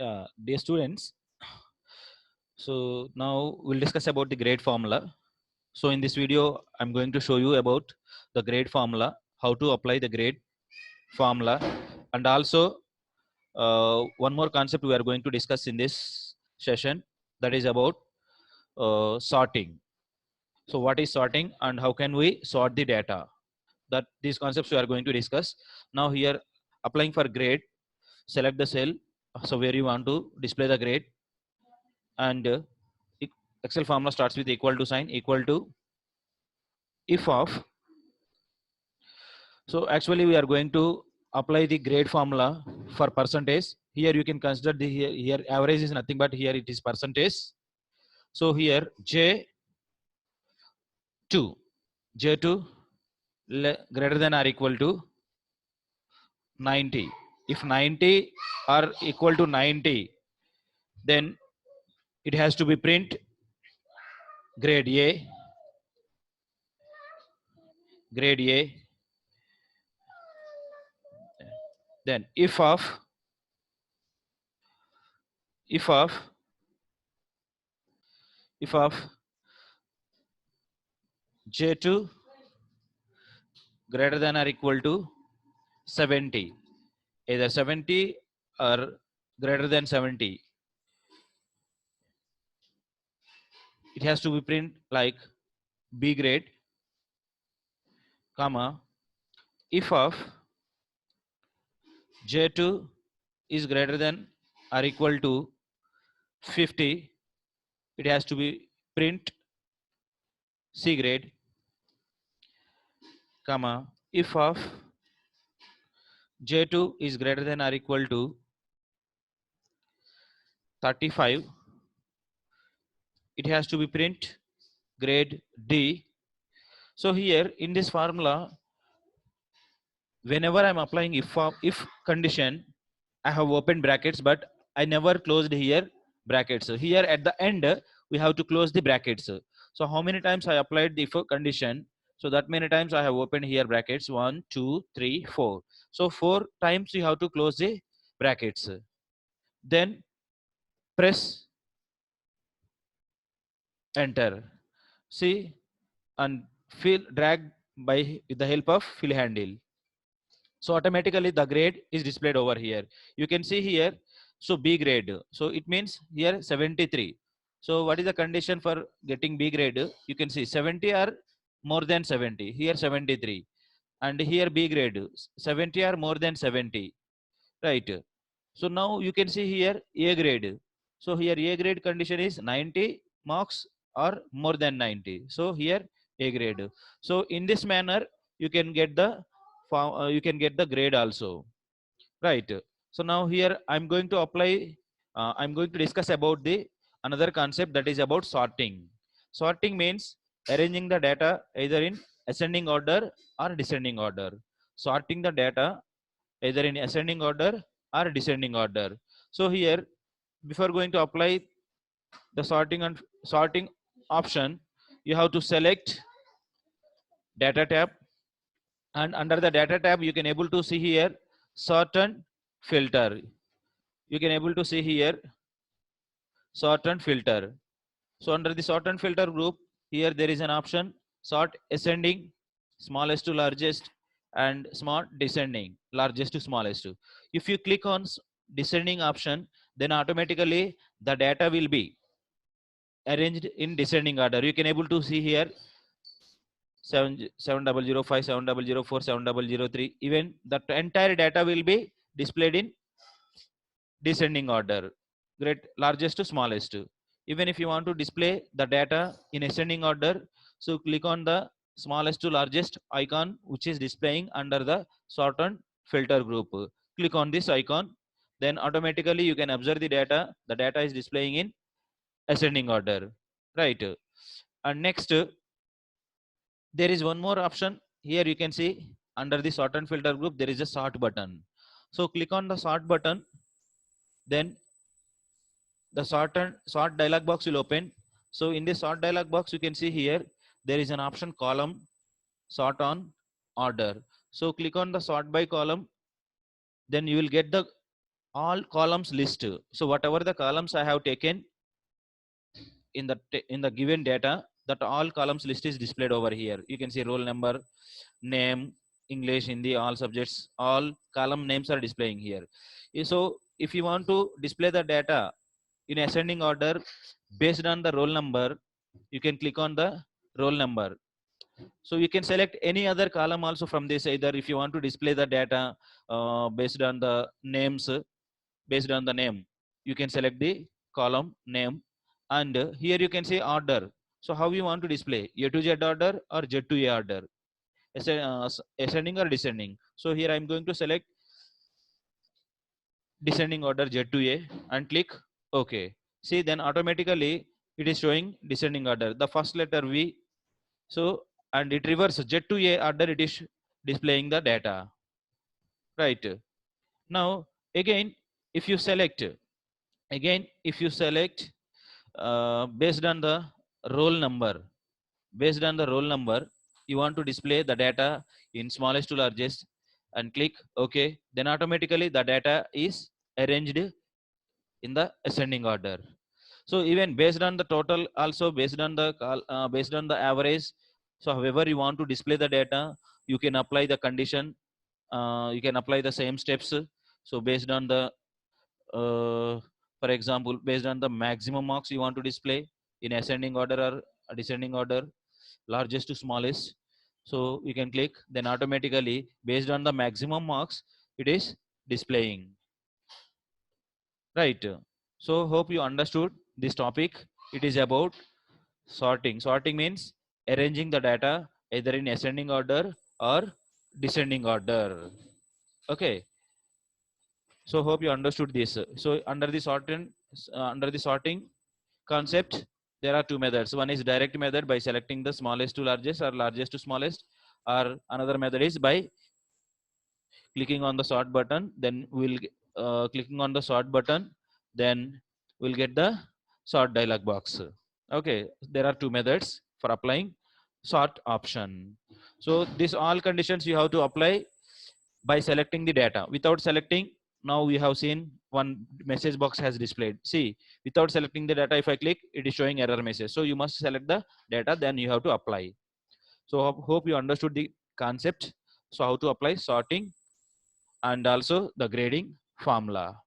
Yeah, dear students, so now we'll discuss about the grade formula. So in this video, I'm going to show you about the grade formula, how to apply the grade formula, and also one more concept we are going to discuss in this session, that is about sorting. So what is sorting and how can we sort the data? That these concepts we are going to discuss. Now here, applying for grade, select the cell, so where you want to display the grade, and Excel formula starts with equal to sign, equal to if of. So actually we are going to apply the grade formula for percentage. Here you can consider the here average is nothing but here it is percentage. So here J2 greater than or equal to 90. If 90 are equal to 90, then it has to be print grade A, grade A. Then if of if of J2 greater than or equal to 70, either 70 or greater than 70, it has to be print like B grade, comma, if of J2 is greater than or equal to 50, it has to be print C grade, comma, if of J2 is greater than or equal to 35, it has to be print grade D. So here in this formula, whenever I'm applying if condition, I have opened brackets, but I never closed here brackets. So here at the end, we have to close the brackets. So how many times I applied the if condition? So that many times I have opened here brackets 1, 2, 3, 4. So 4 times you have to close the brackets. Then press enter. See, and fill drag by with the help of fill handle. So automatically the grade is displayed over here. You can see here, so B grade. So it means here 73. So what is the condition for getting B grade? You can see 70 are more than 70. Here 73. And here B grade, 70 are more than 70. Right. So now you can see here A grade. So here A grade condition is 90 marks or more than 90. So here A grade. So in this manner, you can get the grade also. Right. So now here I'm going to apply. I'm going to discuss about the another concept, that is about sorting. Sorting means arranging the data either in ascending order or descending order. Sorting the data either in ascending order or descending order. So here, before going to apply the sorting option, you have to select data tab, and under the data tab you can able to see here sort and filter. You can able to see here sort and filter. So under the sort and filter group, here there is an option sort ascending, smallest to largest, and smart descending, largest to smallest. If you click on descending option, then automatically the data will be arranged in descending order. You can able to see here 7005, 7004, 7003. Even the entire data will be displayed in descending order, great largest to smallest. Even if you want to display the data in ascending order, so click on the smallest to largest icon which is displaying under the sort and filter group. Click on this icon, then automatically you can observe the data. The data is displaying in ascending order, right? And next, there is one more option here. You can see under the sort and filter group there is a sort button. So click on the sort button, then the sort dialog box will open. So in this sort dialog box, you can see here there is an option column sort on order. So click on the sort by column, then you will get the all columns list. So whatever the columns I have taken in the given data, that all columns list is displayed over here. You can see roll number, name, English, Hindi, all subjects, all column names are displaying here. So if you want to display the data in ascending order based on the roll number, you can click on the roll number. So you can select any other column also from this. Either if you want to display the data based on the names, based on the name, you can select the column name. And here you can say order. So how you want to display, A to Z order or Z to A order, ascending or descending. So here I'm going to select descending order Z to A and click OK. See, then automatically it is showing descending order, the first letter V. So and it reverse Z to A order, it is displaying the data, right? Now again, if you select, based on the roll number, you want to display the data in smallest to largest and click OK, then automatically the data is arranged in the ascending order. So even based on the total, also based on the average, so however you want to display the data, you can apply the condition, you can apply the same steps. So based on the for example, based on the maximum marks you want to display in ascending order or descending order, largest to smallest, so you can click, then automatically based on the maximum marks it is displaying, right? So hope you understood this topic. It is about sorting. Sorting means arranging the data either in ascending order or descending order. Okay, so hope you understood this. So under the sorting concept, there are two methods. One is direct method by selecting the smallest to largest or largest to smallest, or another method is by clicking on the sort button. Then we'll clicking on the sort button, then we'll get the sort dialog box. Okay, there are two methods for applying sort option. So these all conditions you have to apply by selecting the data. Without selecting, now we have seen one message box has displayed. See, without selecting the data, if I click, it is showing error message. So you must select the data, then you have to apply. So hope you understood the concept. So how to apply sorting and also the grading formula.